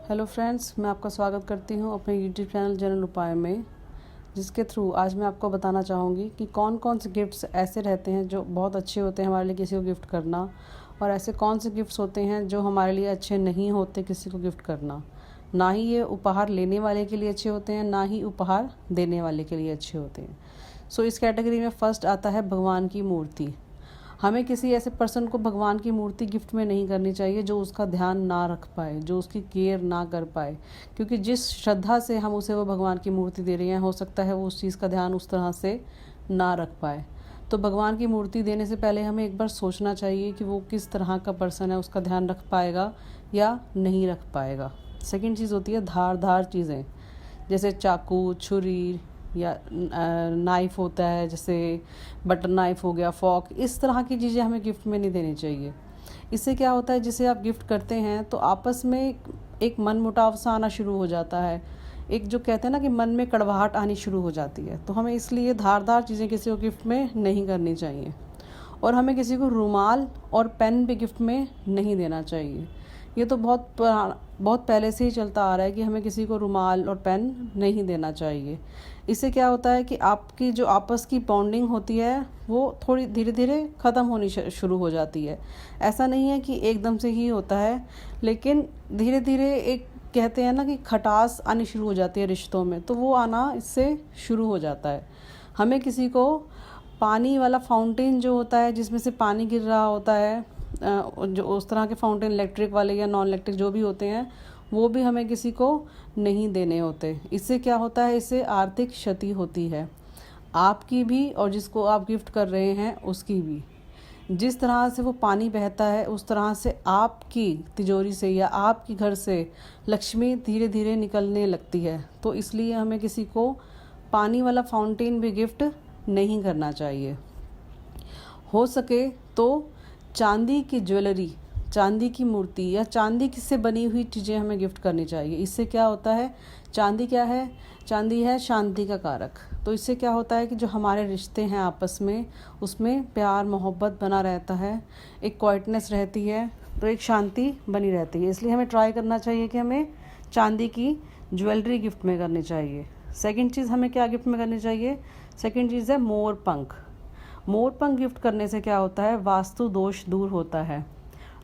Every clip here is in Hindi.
हेलो फ्रेंड्स, मैं आपका स्वागत करती हूं अपने यूट्यूब चैनल जनरल उपाय में, जिसके थ्रू आज मैं आपको बताना चाहूँगी कि कौन कौन से गिफ्ट्स ऐसे रहते हैं जो बहुत अच्छे होते हैं हमारे लिए किसी को गिफ्ट करना, और ऐसे कौन से गिफ्ट्स होते हैं जो हमारे लिए अच्छे नहीं होते किसी को गिफ्ट करना। ना ही ये उपहार लेने वाले के लिए अच्छे होते हैं, ना ही उपहार देने वाले के लिए अच्छे होते हैं। सो इस कैटेगरी में फर्स्ट आता है भगवान की मूर्ति। हमें किसी ऐसे पर्सन को भगवान की मूर्ति गिफ्ट में नहीं करनी चाहिए जो उसका ध्यान ना रख पाए, जो उसकी केयर ना कर पाए, क्योंकि जिस श्रद्धा से हम उसे वो भगवान की मूर्ति दे रहे हैं, हो सकता है वो उस चीज़ का ध्यान उस तरह से ना रख पाए। तो भगवान की मूर्ति देने से पहले हमें एक बार सोचना चाहिए कि वो किस तरह का पर्सन है, उसका ध्यान रख पाएगा या नहीं रख पाएगा। सेकेंड चीज़ होती है धारदार चीज़ें, जैसे चाकू, छुरी या नाइफ़ होता है, जैसे बटर नाइफ़ हो गया, फॉर्क, इस तरह की चीज़ें हमें गिफ्ट में नहीं देनी चाहिए। इससे क्या होता है, जिसे आप गिफ्ट करते हैं तो आपस में एक मनमुटाव सा आना शुरू हो जाता है, एक जो कहते हैं ना कि मन में कड़वाहट आनी शुरू हो जाती है। तो हमें इसलिए धारदार चीज़ें किसी को गिफ्ट में नहीं करनी चाहिए, और हमें किसी को रुमाल और पेन भी गिफ्ट में नहीं देना चाहिए। ये तो बहुत पहले से ही चलता आ रहा है कि हमें किसी को रुमाल और पेन नहीं देना चाहिए। इससे क्या होता है कि आपकी जो आपस की बॉन्डिंग होती है वो थोड़ी धीरे धीरे ख़त्म होनी शुरू हो जाती है। ऐसा नहीं है कि एकदम से ही होता है, लेकिन धीरे धीरे एक कहते हैं ना कि खटास आनी शुरू हो जाती है रिश्तों में, तो वो आना इससे शुरू हो जाता है। हमें किसी को पानी वाला फाउंटेन जो होता है, जिसमें से पानी गिर रहा होता है, जो उस तरह के फाउंटेन इलेक्ट्रिक वाले या नॉन इलेक्ट्रिक जो भी होते हैं, वो भी हमें किसी को नहीं देने होते। इससे क्या होता है, इससे आर्थिक क्षति होती है, आपकी भी और जिसको आप गिफ्ट कर रहे हैं उसकी भी। जिस तरह से वो पानी बहता है उस तरह से आपकी तिजोरी से या आपके घर से लक्ष्मी धीरे धीरे निकलने लगती है। तो इसलिए हमें किसी को पानी वाला फाउंटेन भी गिफ्ट नहीं करना चाहिए। हो सके तो चांदी की ज्वेलरी, चांदी की मूर्ति या चांदी से बनी हुई चीज़ें हमें गिफ्ट करनी चाहिए। इससे क्या होता है, चांदी क्या है, चांदी है शांति का कारक। तो इससे क्या होता है कि जो हमारे रिश्ते हैं आपस में, उसमें प्यार मोहब्बत बना रहता है, एक क्वाइटनेस रहती है, तो एक शांति बनी रहती है। इसलिए हमें ट्राई करना चाहिए कि हमें चांदी की ज्वेलरी गिफ्ट में करनी चाहिए। सेकंड चीज़ हमें क्या गिफ्ट में करनी चाहिए, सेकंड चीज़ है मोर पंख। मोर पंख गिफ्ट करने से क्या होता है, वास्तु दोष दूर होता है।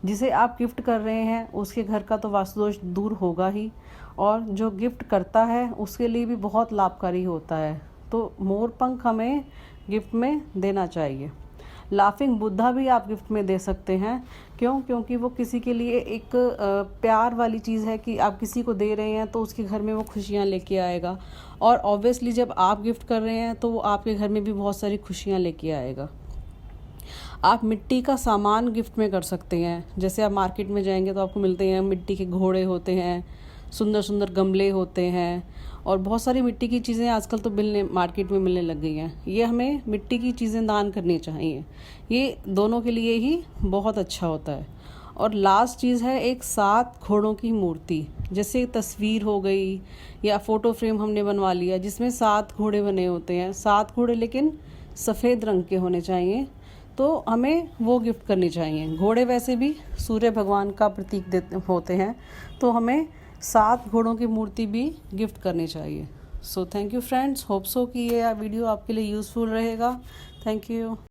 जिसे आप गिफ्ट कर रहे हैं उसके घर का तो वास्तु दोष दूर होगा ही, और जो गिफ्ट करता है उसके लिए भी बहुत लाभकारी होता है। तो मोर पंख हमें गिफ्ट में देना चाहिए। लाफिंग बुद्धा भी आप गिफ्ट में दे सकते हैं। क्यों? क्योंकि वो किसी के लिए एक प्यार वाली चीज़ है कि आप किसी को दे रहे हैं तो उसके घर में वो खुशियाँ लेके आएगा, और ऑब्वियसली जब आप गिफ्ट कर रहे हैं तो वो आपके घर में भी बहुत सारी खुशियाँ लेके आएगा। आप मिट्टी का सामान गिफ्ट में कर सकते हैं। जैसे आप मार्केट में जाएंगे तो आपको मिलते हैं मिट्टी के घोड़े होते हैं, सुंदर सुंदर गमले होते हैं, और बहुत सारी मिट्टी की चीज़ें आजकल तो मार्केट में मिलने लग गई हैं। ये हमें मिट्टी की चीज़ें दान करनी चाहिए, ये दोनों के लिए ही बहुत अच्छा होता है। और लास्ट चीज़ है एक 7 घोड़ों की मूर्ति, जैसे तस्वीर हो गई या फ़ोटो फ्रेम हमने बनवा लिया जिसमें 7 घोड़े बने होते हैं। 7 घोड़े लेकिन सफ़ेद रंग के होने चाहिए, तो हमें वो गिफ्ट करनी चाहिए। घोड़े वैसे भी सूर्य भगवान का प्रतीक होते हैं, तो हमें 7 घोड़ों की मूर्ति भी गिफ्ट करनी चाहिए। So thank you friends, hope so कि ये वीडियो आपके लिए यूज़फुल रहेगा। Thank you.